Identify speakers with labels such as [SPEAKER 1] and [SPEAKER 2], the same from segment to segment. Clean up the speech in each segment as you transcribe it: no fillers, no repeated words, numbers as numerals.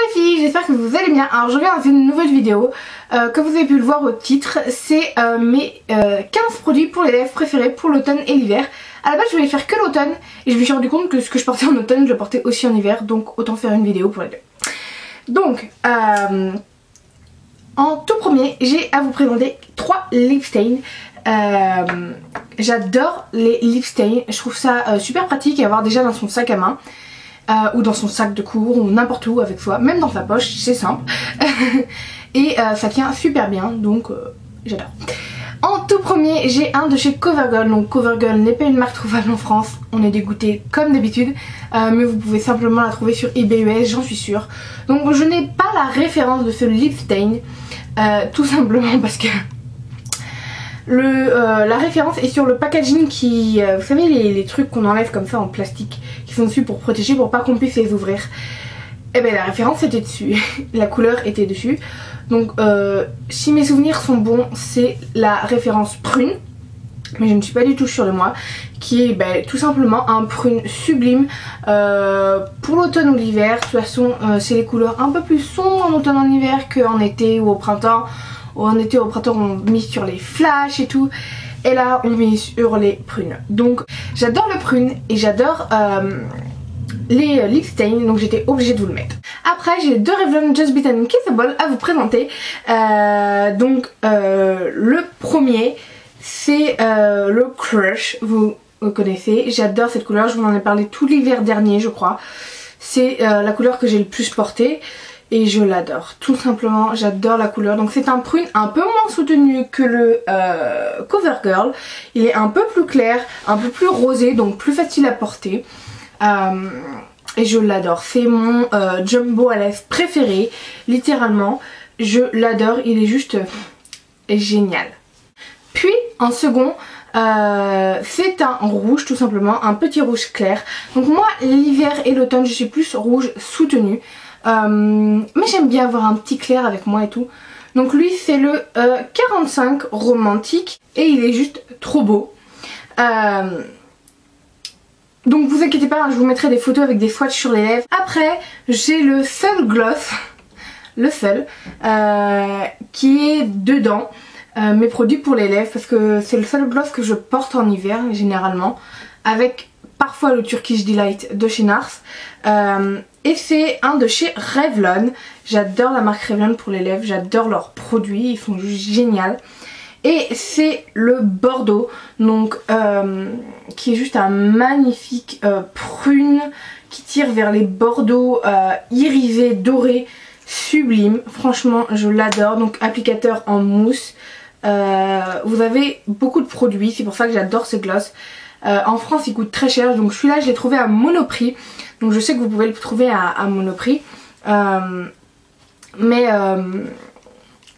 [SPEAKER 1] les filles, j'espère que vous allez bien. Alors je reviens avec une nouvelle vidéo. Comme vous avez pu le voir au titre, c'est mes 15 produits pour les lèvres préférés pour l'automne et l'hiver. À la base je voulais faire que l'automne et je me suis rendu compte que ce que je portais en automne je le portais aussi en hiver, donc autant faire une vidéo pour les deux. Donc en tout premier j'ai à vous présenter 3 lip stains. J'adore les lip stains, je trouve ça super pratique à avoir déjà dans son sac à main. Ou dans son sac de cours ou n'importe où avec soi, même dans sa poche, c'est simple. Et ça tient super bien, donc j'adore. En tout premier j'ai un de chez CoverGirl. Donc CoverGirl n'est pas une marque trouvable en France, on est dégoûté comme d'habitude, mais vous pouvez simplement la trouver sur eBay US, j'en suis sûre. Donc je n'ai pas la référence de ce lip stain, tout simplement parce que la référence est sur le packaging qui, vous savez les trucs qu'on enlève comme ça en plastique, qui sont dessus pour protéger, pour pas qu'on puisse les ouvrir. Et bien la référence était dessus, la couleur était dessus. Donc si mes souvenirs sont bons, c'est la référence prune, mais je ne suis pas du tout sûre de moi, qui est tout simplement un prune sublime pour l'automne ou l'hiver. De toute façon c'est les couleurs un peu plus sombres en automne en hiver qu'en été ou au printemps. En été au printemps on mise sur les flashs et tout, et là on mise sur les prunes. Donc j'adore le prune et j'adore les lip stains, donc j'étais obligée de vous le mettre. Après j'ai 2 Revlon Just Bitten Kissable à vous présenter. Le premier c'est le Crush, vous connaissez, j'adore cette couleur, je vous en ai parlé tout l'hiver dernier je crois. C'est la couleur que j'ai le plus portée. Et je l'adore, tout simplement, j'adore la couleur. Donc c'est un prune un peu moins soutenu que le CoverGirl. Il est un peu plus clair, un peu plus rosé, donc plus facile à porter. Et je l'adore, c'est mon jumbo à lèvres préféré, littéralement. Je l'adore, il est juste génial. Puis en second, c'est un rouge tout simplement, un petit rouge clair. Donc moi l'hiver et l'automne je suis plus rouge soutenu. Mais j'aime bien avoir un petit clair avec moi et tout. Donc lui c'est le 45 romantique et il est juste trop beau. Donc vous inquiétez pas, je vous mettrai des photos avec des swatchs sur les lèvres. Après j'ai le Seul Gloss, le seul, qui est dedans mes produits pour les lèvres, parce que c'est le seul gloss que je porte en hiver généralement, avec parfois le Turkish Delight de chez Nars. Et c'est un de chez Revlon. J'adore la marque Revlon pour les lèvres, j'adore leurs produits, ils sont juste géniaux. Et c'est le Bordeaux, donc qui est juste un magnifique prune qui tire vers les bordeaux irisés, dorés, sublime. Franchement je l'adore. Donc applicateur en mousse. Vous avez beaucoup de produits, c'est pour ça que j'adore ce gloss. En France il coûte très cher, donc celui-là je l'ai trouvé à Monoprix. Donc je sais que vous pouvez le trouver à Monoprix.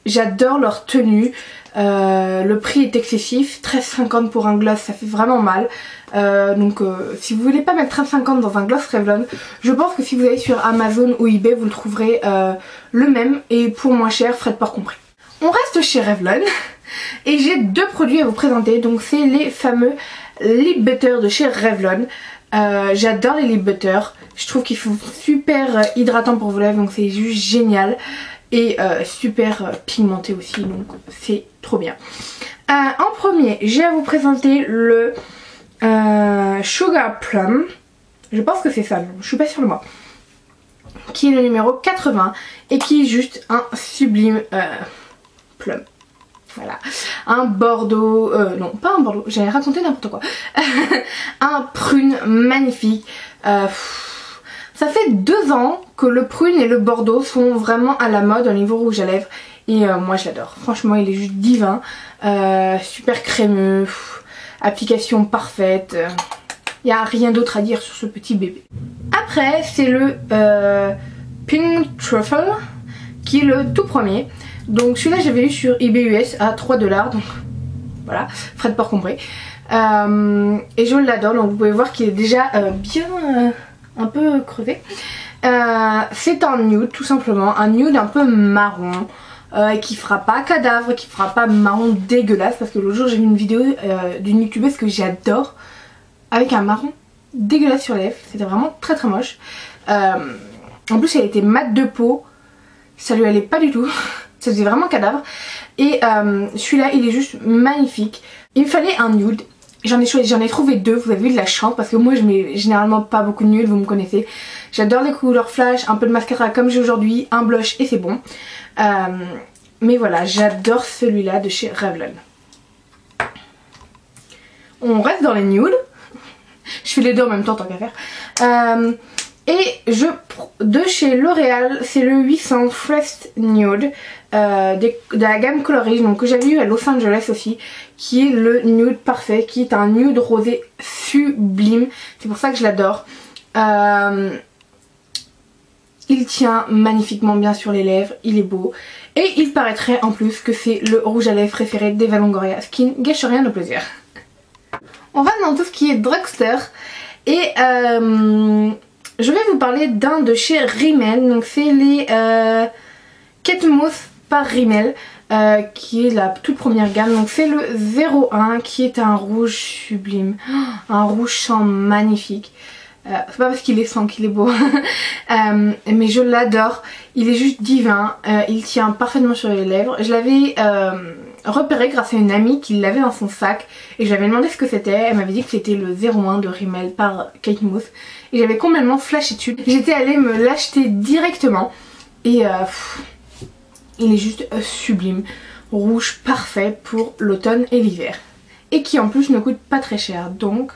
[SPEAKER 1] J'adore leur tenue. Le prix est excessif, 13,50 pour un gloss, ça fait vraiment mal. Si vous voulez pas mettre 13,50 dans un gloss Revlon, je pense que si vous allez sur Amazon ou eBay vous le trouverez le même et pour moins cher, frais de port compris. On reste chez Revlon et j'ai 2 produits à vous présenter. Donc c'est les fameux lip butter de chez Revlon. J'adore les lip butter, je trouve qu'ils sont super hydratants pour vos lèvres, donc c'est juste génial. Et super pigmenté aussi, donc c'est trop bien. En premier j'ai à vous présenter le Sugar Plum, je pense que c'est ça, je suis pas sûre de moi, qui est le numéro 80 et qui est juste un sublime plum. Voilà, un bordeaux, non pas un bordeaux, j'allais raconter n'importe quoi. Un prune magnifique. Ça fait 2 ans que le prune et le bordeaux sont vraiment à la mode au niveau rouge à lèvres. Et moi je l'adore, franchement il est juste divin. Super crémeux, application parfaite. Il n'y a rien d'autre à dire sur ce petit bébé. Après c'est le Pink Truffle, qui est le tout premier. Donc celui-là j'avais eu sur eBay US à 3 $, donc voilà, frais de port compris. Et je l'adore, donc vous pouvez voir qu'il est déjà bien un peu crevé. C'est un nude tout simplement, un nude un peu marron, qui fera pas cadavre, qui fera pas marron dégueulasse, parce que l'autre jour j'ai vu une vidéo d'une youtubeuse que j'adore avec un marron dégueulasse sur les lèvres, c'était vraiment très très moche. En plus elle était mate de peau, ça lui allait pas du tout. Ça faisait vraiment cadavre. Et celui-là il est juste magnifique. Il me fallait un nude. J'en ai trouvé deux, vous avez eu de la chance parce que moi je mets généralement pas beaucoup de nudes, vous me connaissez. J'adore les couleurs flash, un peu de mascara comme j'ai aujourd'hui, un blush et c'est bon. Mais voilà, j'adore celui-là de chez Revlon. On reste dans les nudes. Je fais les deux en même temps tant qu'à faire. Et de chez L'Oréal, c'est le 800 Fresh Nude de la gamme Coloris, donc que j'avais eu à Los Angeles aussi, qui est le nude parfait, qui est un nude rosé sublime. C'est pour ça que je l'adore. Il tient magnifiquement bien sur les lèvres, il est beau. Et il paraîtrait en plus que c'est le rouge à lèvres préféré d'Eva Longoria, ce qui ne gâche rien au plaisir. On va dans tout ce qui est drugstore. Et je vais vous parler d'un de chez Rimmel. Donc c'est les Kate Moss par Rimmel. Qui est la toute première gamme. Donc c'est le 01 qui est un rouge sublime. Un rouge sang magnifique. C'est pas parce qu'il est sang qu'il est beau. Mais je l'adore. Il est juste divin. Il tient parfaitement sur les lèvres. Je l'avais repéré grâce à une amie qui l'avait dans son sac. Et je lui avais demandé ce que c'était. Elle m'avait dit que c'était le 01 de Rimmel par Kate Moss. Et j'avais complètement flashé dessus. J'étais allée me l'acheter directement. Et il est juste sublime. Rouge parfait pour l'automne et l'hiver. Et qui en plus ne coûte pas très cher. Donc...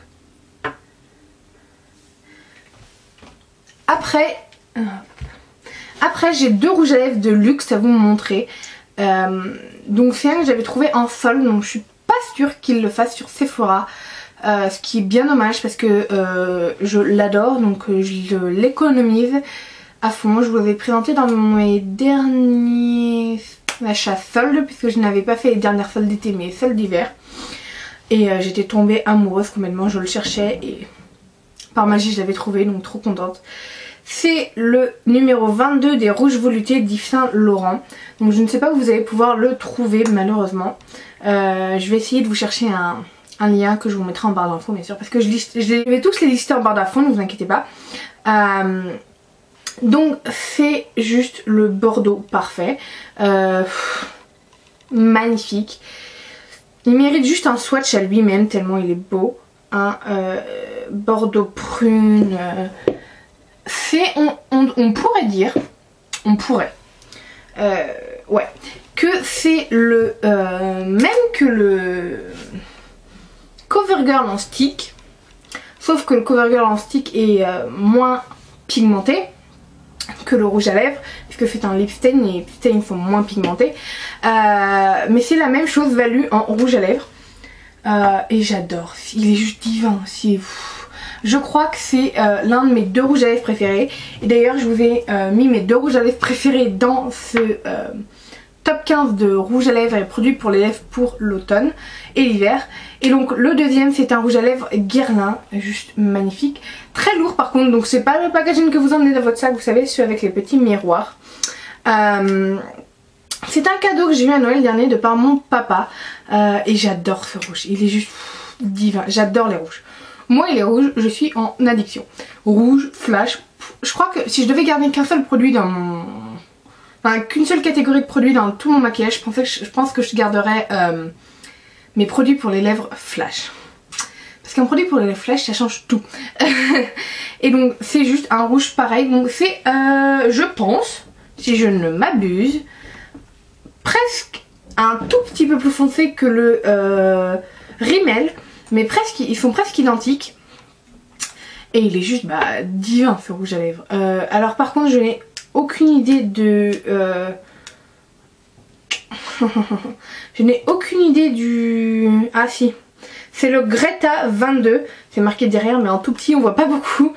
[SPEAKER 1] Après j'ai deux rouges à lèvres de luxe à vous montrer. Donc c'est un que j'avais trouvé en solde. Donc je suis pas sûre qu'il le fasse sur Sephora. Ce qui est bien dommage parce que je l'adore. Donc je l'économise à fond. Je vous l'avais présenté dans mes derniers achats soldes, puisque je n'avais pas fait les dernières soldes d'été mais soldes d'hiver. Et j'étais tombée amoureuse complètement. Je le cherchais et par magie je l'avais trouvé, donc trop contente. C'est le numéro 22 des rouges veloutés d'Yves Saint Laurent. Donc je ne sais pas où vous allez pouvoir le trouver malheureusement. Je vais essayer de vous chercher un lien que je vous mettrai en barre d'infos bien sûr. Parce que je vais tous les lister en barre d'infos, ne vous inquiétez pas. Donc c'est juste le bordeaux parfait. Magnifique. Il mérite juste un swatch à lui-même tellement il est beau. Un bordeaux prune... on pourrait dire, ouais, que c'est le même que le CoverGirl en stick, sauf que le CoverGirl en stick est moins pigmenté que le rouge à lèvres, puisque c'est un lip stain et les lip stains sont moins pigmentés, mais c'est la même chose value en rouge à lèvres, et j'adore, il est juste divin aussi. Je crois que c'est l'un de mes deux rouges à lèvres préférés. Et d'ailleurs je vous ai mis mes deux rouges à lèvres préférés dans ce top 15 de rouges à lèvres et produits pour les lèvres pour l'automne et l'hiver. Et donc le deuxième c'est un rouge à lèvres Guerlain, juste magnifique. Très lourd par contre, donc c'est pas le packaging que vous emmenez dans votre sac, vous savez, celui avec les petits miroirs. C'est un cadeau que j'ai eu à Noël dernier de par mon papa. Et j'adore ce rouge, il est juste divin, j'adore les rouges. Moi et les rouges, je suis en addiction. Rouge, flash, je crois que si je devais garder qu'un seul produit dans mon... Enfin qu'une seule catégorie de produits dans tout mon maquillage, je pense que je garderais mes produits pour les lèvres flash. Parce qu'un produit pour les lèvres flash ça change tout. Et donc c'est juste un rouge pareil. Donc c'est, je pense, si je ne m'abuse, presque un tout petit peu plus foncé que le Rimmel. Mais presque, ils sont presque identiques. Et il est juste divin ce rouge à lèvres. Alors par contre je n'ai aucune idée de... je n'ai aucune idée du... Ah si. C'est le Greta 22. C'est marqué derrière mais en tout petit on voit pas beaucoup.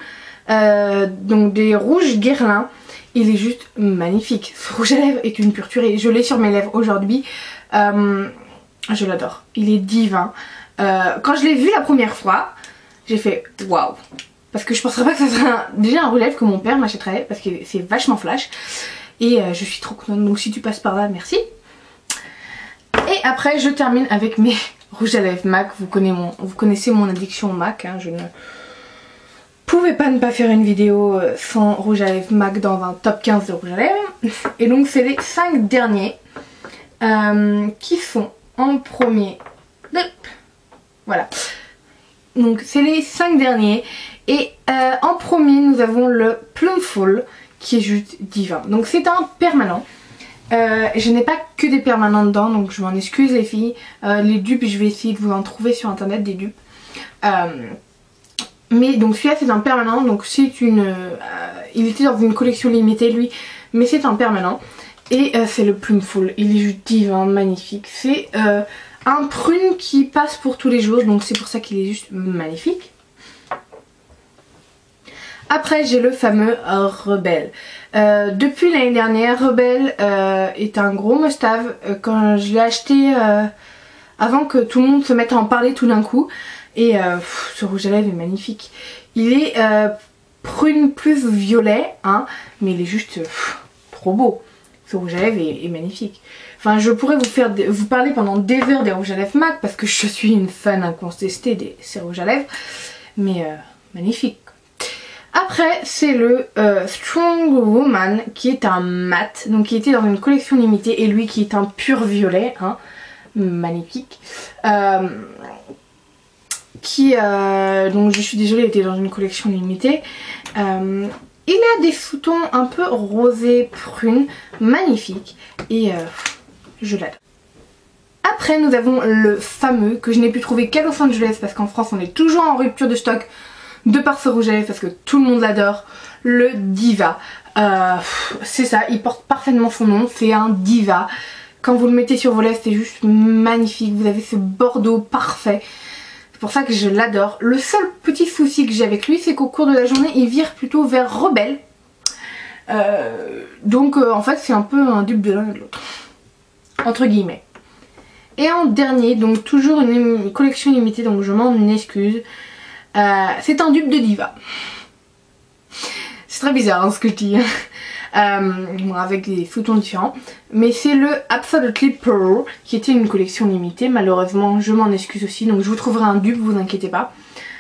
[SPEAKER 1] Donc des rouges Guerlain. Il est juste magnifique. Ce rouge à lèvres est une pure tuerie. Je l'ai sur mes lèvres aujourd'hui. Je l'adore. Il est divin. Quand je l'ai vu la première fois, j'ai fait waouh. Parce que je penserais pas que ça serait déjà un rouge à lèvres que mon père m'achèterait. Parce que c'est vachement flash. Et je suis trop contente. Donc si tu passes par là, merci. Et après je termine avec mes rouges à lèvres MAC. Vous connaissez mon addiction au MAC. Hein, je ne pouvais pas ne pas faire une vidéo sans rouge à lèvres MAC dans un top 15 de rouge à lèvres. Et donc c'est les 5 derniers qui sont en premier. Voilà. Donc c'est les 5 derniers. Et en premier nous avons le Plumful qui est juste divin. Donc c'est un permanent. Je n'ai pas que des permanents dedans, donc je m'en excuse les filles. Les dupes, je vais essayer de vous en trouver sur internet des dupes. Mais donc celui-là c'est un permanent, donc c'est une... il était dans une collection limitée lui, mais c'est un permanent. Et c'est le Plumful, il est juste divin, magnifique. C'est un prune qui passe pour tous les jours, donc c'est pour ça qu'il est juste magnifique. Après j'ai le fameux Rebelle. Depuis l'année dernière, Rebelle est un gros must-have. Quand je l'ai acheté avant que tout le monde se mette à en parler tout d'un coup. Et ce rouge à lèvres est magnifique. Il est prune plus violet, hein, mais il est juste trop beau. Ce rouge à lèvres est magnifique. Enfin, je pourrais vous parler pendant des heures des rouges à lèvres MAC parce que je suis une fan incontestée de ces rouges à lèvres. Mais magnifique. Après c'est le Strong Woman qui est un mat, donc qui était dans une collection limitée, et lui qui est un pur violet, hein, magnifique. Donc je suis désolée, il était dans une collection limitée. Il a des sous-tons un peu rosé prune, magnifique, et je l'adore. Après nous avons le fameux que je n'ai pu trouver qu'à Los Angeles parce qu'en France on est toujours en rupture de stock de par ce rouge à lèvres parce que tout le monde l'adore, le Diva. C'est ça, il porte parfaitement son nom, c'est un Diva. Quand vous le mettez sur vos lèvres c'est juste magnifique, vous avez ce bordeaux parfait. C'est pour ça que je l'adore. Le seul petit souci que j'ai avec lui c'est qu'au cours de la journée il vire plutôt vers Rebelle. Donc en fait c'est un peu un dupe de l'un et de l'autre, entre guillemets. Et en dernier, donc toujours une collection limitée, donc je m'en excuse. C'est un dupe de Diva. C'est très bizarre hein, ce que je dis. Avec des sous-tons différents. Mais c'est le Absolutely Pearl qui était une collection limitée. Malheureusement je m'en excuse aussi. Donc je vous trouverai un dupe, vous inquiétez pas.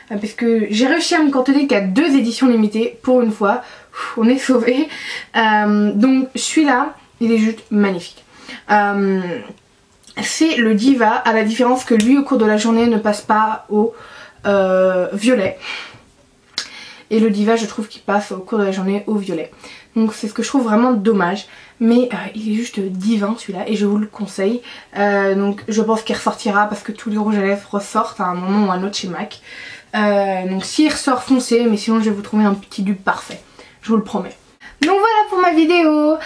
[SPEAKER 1] Parce que j'ai réussi à me cantonner qu'à 2 éditions limitées. Pour une fois, on est sauvés. Donc celui-là, il est juste magnifique. C'est le Diva, à la différence que lui au cours de la journée ne passe pas au violet. Et le Diva je trouve qu'il passe au cours de la journée au violet. Donc c'est ce que je trouve vraiment dommage. Mais il est juste divin celui-là et je vous le conseille. Donc je pense qu'il ressortira parce que tous les rouges à lèvres ressortent à un moment ou à un autre chez MAC. Donc s'il ressort foncez, mais sinon je vais vous trouver un petit dupe parfait. Je vous le promets. Donc voilà pour ma vidéo.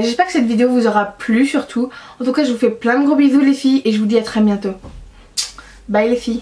[SPEAKER 1] J'espère que cette vidéo vous aura plu surtout. En tout cas je vous fais plein de gros bisous les filles et je vous dis à très bientôt. Bye les filles.